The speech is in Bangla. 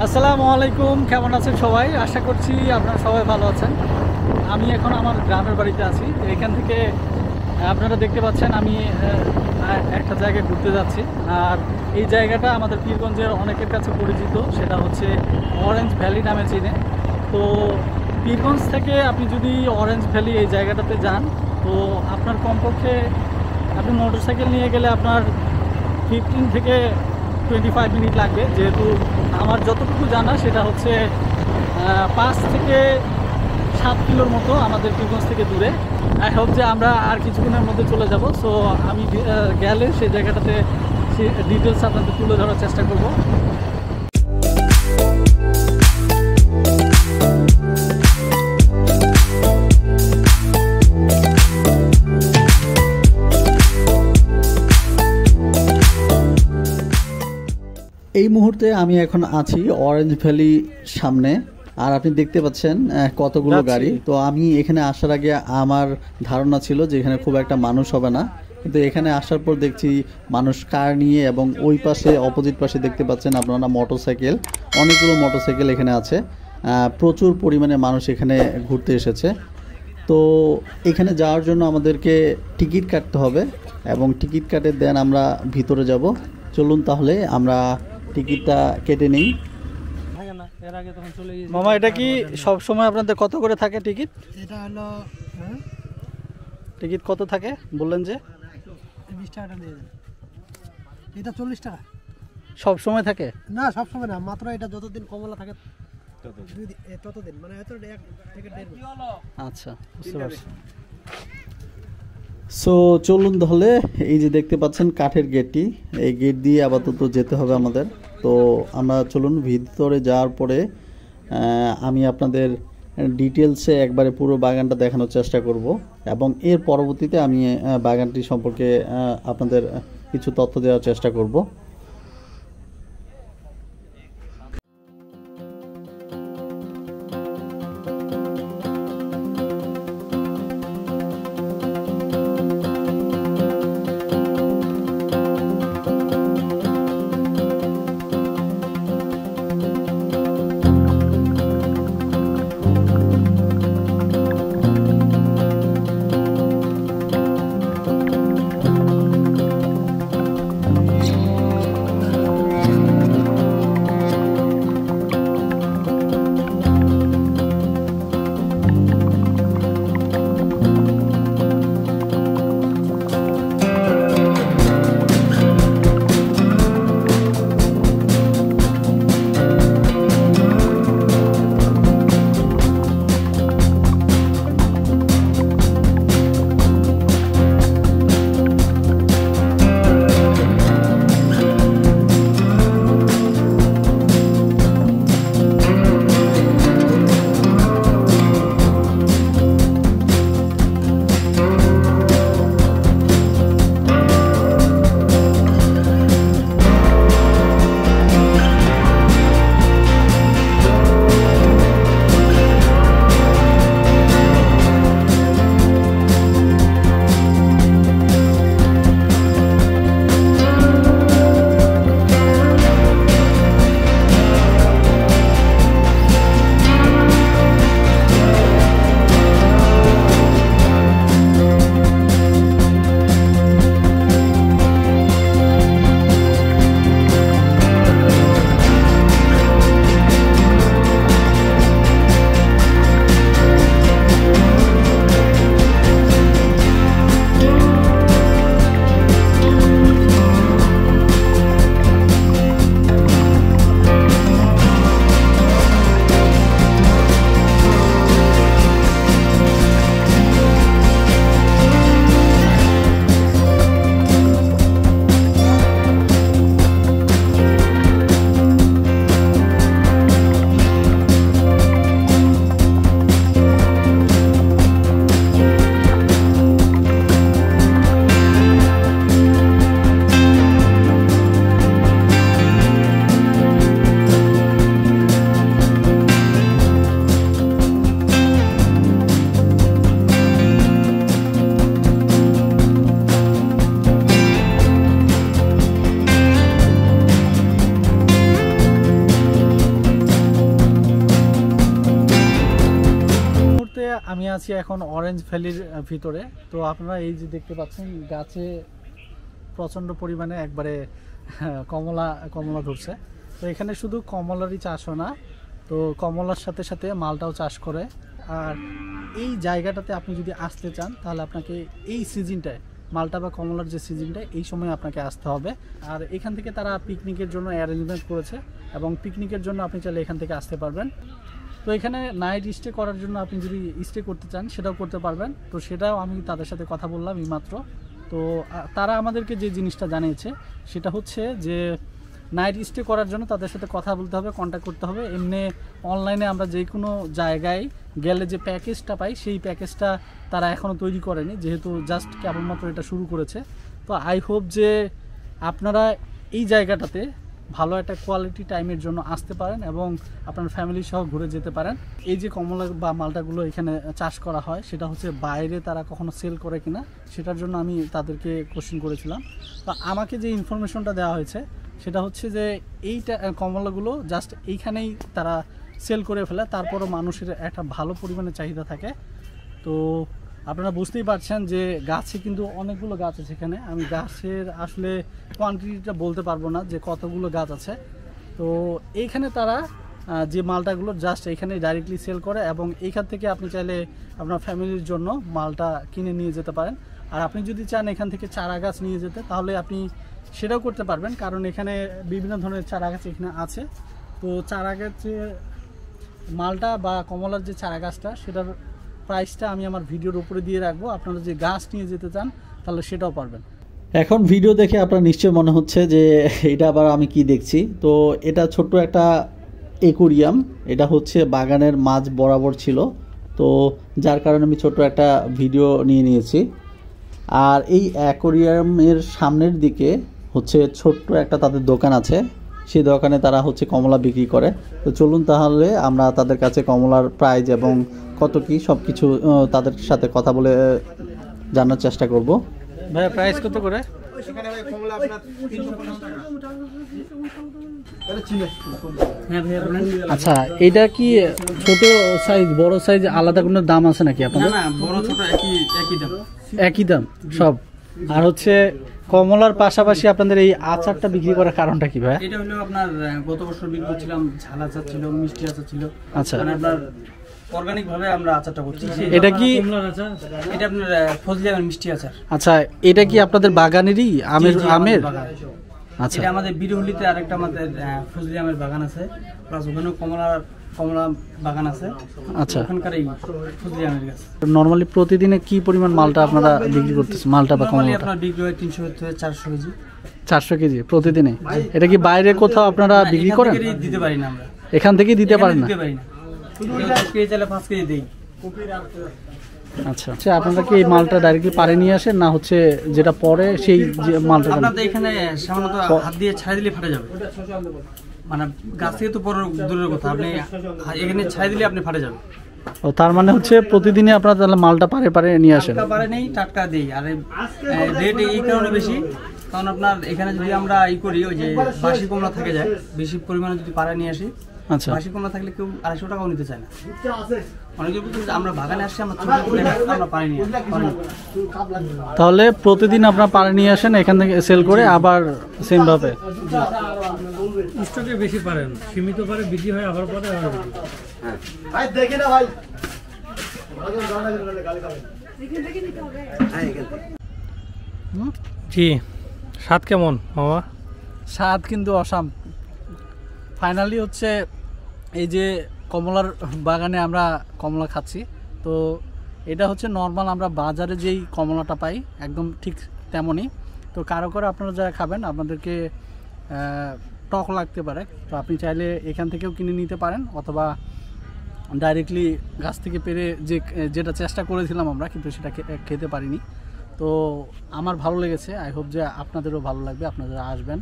আসসালামু আলাইকুম, কেমন আছেন সবাই? আশা করছি আপনারা সবাই ভালো আছেন। আমি এখন আমার গ্রামের বাড়িতে আছি। এখান থেকে আপনারা দেখতে পাচ্ছেন আমি একটা জায়গায় ঘুরতে যাচ্ছি। আর এই জায়গাটা আমাদের পীরগঞ্জের অনেকের কাছে পরিচিত, সেটা হচ্ছে অরেঞ্জ ভ্যালি নামে চিনে। তো পীরগঞ্জ থেকে আপনি যদি অরেঞ্জ ভ্যালি এই জায়গাটাতে যান, তো আপনার কমপক্ষে আপনি মোটরসাইকেল নিয়ে গেলে আপনার 15 থেকে 25 মিনিট লাগবে। যেহেতু আমার যতটুকু জানা সেটা হচ্ছে 5 থেকে 7 কিলোর মতো আমাদের পীরগঞ্জ থেকে দূরে। আই হোপ যে আমরা আর কিছুক্ষণের মধ্যে চলে যাব। সো আমি গেলে সেই জায়গাটাতে ডিটেলস আপনাদের তুলে ধরার চেষ্টা করব। এই মুহূর্তে আমি এখন আছি অরেঞ্জ ভ্যালি সামনে। আর আপনি দেখতে পাচ্ছেন কতগুলো গাড়ি। তো আমি এখানে আসার আগে আমার ধারণা ছিল যে এখানে খুব একটা মানুষ হবে না, কিন্তু এখানে আসার পর দেখছি মানুষ কার নিয়ে, এবং ওই পাশে অপোজিট পাশে দেখতে পাচ্ছেন আপনারা মোটরসাইকেল, অনেকগুলো মোটরসাইকেল এখানে আছে। প্রচুর পরিমাণে মানুষ এখানে ঘুরতে এসেছে। তো এখানে যাওয়ার জন্য আমাদেরকে টিকিট কাটতে হবে, এবং টিকিট কাটে দেন আমরা ভিতরে যাব। চলুন তাহলে আমরা টিকিটটা কেটে নিই। মামা, এটা কি সব সময় আপনাদের কত করে থাকে টিকিট? এটা হলো টিকিট কত থাকে বললেন যে? 20 টাকাটা দিয়ে দেন। এটা 40 টাকা। সব সময় থাকে না, সব সময় না, মাত্র এটা যতদিন কমলা থাকে ততদিন, মানে হয়তো 1 থেকে 1.5। আচ্ছা, বুঝতে পারছি। সো চলুন তাহলে, এই যে দেখতে পাচ্ছেন কাঠের গেটটি, এই গেট দিয়ে আপাতত যেতে হবে আমাদের। তো আমরা চলুন ভিতরে যাওয়ার পরে আমি আপনাদের ডিটেলসে একবারে পুরো বাগানটা দেখানোর চেষ্টা করব, এবং এর পরবর্তীতে আমি বাগানটি সম্পর্কে আপনাদের কিছু তথ্য দেওয়ার চেষ্টা করব। আমি আছি এখন অরেঞ্জ ভ্যালির ভিতরে। তো আপনারা এই যে দেখতে পাচ্ছেন গাছে প্রচণ্ড পরিমাণে একবারে কমলা ধরছে। তো এখানে শুধু কমলারই চাষ হয় না, তো কমলার সাথে সাথে মালটাও চাষ করে। আর এই জায়গাটাতে আপনি যদি আসতে চান তাহলে আপনাকে এই সিজনটায়, মালটা বা কমলার যে সিজনটায়, এই সময় আপনাকে আসতে হবে। আর এখান থেকে তারা পিকনিকের জন্য অ্যারেঞ্জমেন্ট করেছে এবং পিকনিকের জন্য আপনি চাইলে এখান থেকে আসতে পারবেন। তো এখানে নাইট স্টে করার জন্য আপনি যদি স্টে করতে চান সেটাও করতে পারবেন। তো সেটাও আমি তাদের সাথে কথা বললাম এইমাত্র। তো তারা আমাদেরকে যে জিনিসটা জানিয়েছে সেটা হচ্ছে যে নাইট স্টে করার জন্য তাদের সাথে কথা বলতে হবে, কন্ট্যাক্ট করতে হবে। এমনি অনলাইনে আমরা যে কোনো জায়গায় গেলে যে প্যাকেজটা পাই সেই প্যাকেজটা তারা এখনও তৈরি করেনি, যেহেতু জাস্ট কেবলমাত্র এটা শুরু করেছে। তো আই হোপ যে আপনারা এই জায়গাটাতে ভালো একটা কোয়ালিটি টাইমের জন্য আসতে পারেন এবং আপনার ফ্যামিলি সহ ঘুরে যেতে পারেন। এই যে কমলা বা মালটাগুলো এখানে চাষ করা হয় সেটা হচ্ছে বাইরে তারা কখনো সেল করে কিনা, সেটার জন্য আমি তাদেরকে কোশ্চেন করেছিলাম। তো আমাকে যে ইনফরমেশনটা দেওয়া হয়েছে সেটা হচ্ছে যে এইটা কমলাগুলো জাস্ট এইখানেই তারা সেল করে ফেলে, তারপরও মানুষের একটা ভালো পরিমাণে চাহিদা থাকে। তো আপনারা বুঝতেই পারছেন যে গাছে কিন্তু অনেকগুলো গাছ আছে এখানে। আমি গাছের আসলে কোয়ান্টিটিটা বলতে পারবো না যে কতগুলো গাছ আছে। তো এইখানে তারা যে মালটাগুলো জাস্ট এখানে ডাইরেক্টলি সেল করে এবং এইখান থেকে আপনি চাইলে আপনার ফ্যামিলির জন্য মালটা কিনে নিয়ে যেতে পারেন। আর আপনি যদি চান এখান থেকে চারা গাছ নিয়ে যেতে তাহলে আপনি সেটাও করতে পারবেন, কারণ এখানে বিভিন্ন ধরনের চারা গাছ এখানে আছে। তো চারা গাছে মালটা বা কমলার যে চারা গাছটা সেটার প্রাইসটা আমি আমার ভিডিওর উপরে দিয়ে রাখবো। আপনারা যে গাছ নিয়ে যেতে চান তাহলে সেটাও পারবেন। এখন ভিডিও দেখে আপনার নিশ্চয় মনে হচ্ছে যে এটা আবার আমি কি দেখছি। তো এটা ছোট্ট একটা অ্যাকোরিয়াম, এটা হচ্ছে বাগানের মাঝ বরাবর ছিল, তো যার কারণে আমি ছোট্ট একটা ভিডিও নিয়ে নিয়েছি। আর এই অ্যাকোরিয়ামের সামনের দিকে হচ্ছে ছোট্ট একটা তাদের দোকান আছে, সেই দোকানে তারা হচ্ছে কমলা বিক্রি করে। তো চলুন তাহলে আমরা তাদের কাছে কমলার প্রাইস এবং কত কি সব কিছু তাদের সাথে কথা বলে জানার চেষ্টা করব। ভাই প্রাইস কত করে? এখানে ভাই কমলা আপনার 350 টাকা। আচ্ছা, এটা কি ছোট সাইজ বড় সাইজ আলাদা কোনো দাম আছে নাকি আপনাদের? না, বড় ছোট একই দাম। একই দাম সব। আর হচ্ছে কমলার পাশাপাশি আপনাদের এই আচারটা বিক্রি করার কারণটা কি ভাই? এটা হলো আপনার গত বছর বিক্রি করছিলাম, ঝাল আচার ছিল, মিষ্টি আচার ছিল। আচ্ছা, মানে আপনার অর্গানিক ভাবে আমরা আচারটা করছি। এটা কি এটা আপনার ফজলি আমের মিষ্টি আচার। আচ্ছা, এটা কি আপনাদের বাগানেরই আমের? আচ্ছা, এটা আমাদের বিরুহুলিতে আরেকটা আমাদের ফজলি আমের বাগান আছে, প্লাস ওখানেও কমলা বাগান আছে। আচ্ছা, ওখানকার এই ফজলি আমের গাছ। নরমালি প্রতিদিনে কি পরিমাণ মালটা আপনারা বিক্রি করতেছেন? মালটা বা কমলাটা আপনার বিক্রি হয় 300 থেকে 400 কেজি। 400 কেজি প্রতিদিনে? এটা কি বাইরে কোথাও আপনারা বিক্রি করেন? দিতে পারি না আমরা, এখান থেকেই দিতে পারেন না? দিতে পারি না, 10 কেজি চাইলে 5 কেজি দেই। আচ্ছা আচ্ছা, আপনারা কি এই মালটা ডাইরেক্টলি পারে নিয়ে আসেন না হচ্ছে যেটা পরে সেই যে মালটা? আপনাদের এখানে সামান্য হাত দিয়ে ছাই দিলে ফাটে যাবে, মানে গাছ থেকে তো বড় দূরের কথা, আপনি এখানে ছাই দিলে আপনি ফাটে যাবে। ও, তার মানে হচ্ছে প্রতিদিনই আপনারা তাহলে মালটা পারে নিয়ে আসেন? টাটকা পারে নেই, টাটকা দেই। আর রেট এই কারণে বেশি, কারণ আপনার এখানে যদি আমরা করি ওই যে বাসি কমলা থেকে যায়, বেশি পরিমাণে যদি পারে নিয়ে আসি, আচ্ছা, বাসি কমলা থাকলে কেউ 250 টাকাও নিতে চায় না। অনেকে বলতে আমরা বাগানে আসছি, আমরা পারি নিয়ে। তাহলে প্রতিদিন আপনারা পারে নিয়ে আসেন, এখান থেকে সেল করে আবার সেম ভাবে স্টকে বেশি পারেন, সীমিত পারে বিক্রি হয়, আবার পরে ভাই দেখে না ভাই, জি। স্বাদ কেমন মামা? স্বাদ কিন্তু অসাম। ফাইনালি হচ্ছে এই যে কমলার বাগানে আমরা কমলা খাচ্ছি, তো এটা হচ্ছে নর্মাল আমরা বাজারে যেই কমলাটা পাই একদম ঠিক তেমনই। তো কারো করে আপনারা যারা খাবেন আপনাদেরকে টক লাগতে পারে, তো আপনি চাইলে এখান থেকেও কিনে নিতে পারেন, অথবা ডাইরেক্টলি গাছ থেকে পেরে যেটা চেষ্টা করেছিলাম আমরা, কিন্তু সেটা খেতে পারিনি। তো আমার ভালো লেগেছে, আই হোপ যে আপনাদেরও ভালো লাগবে, আপনারা আসবেন।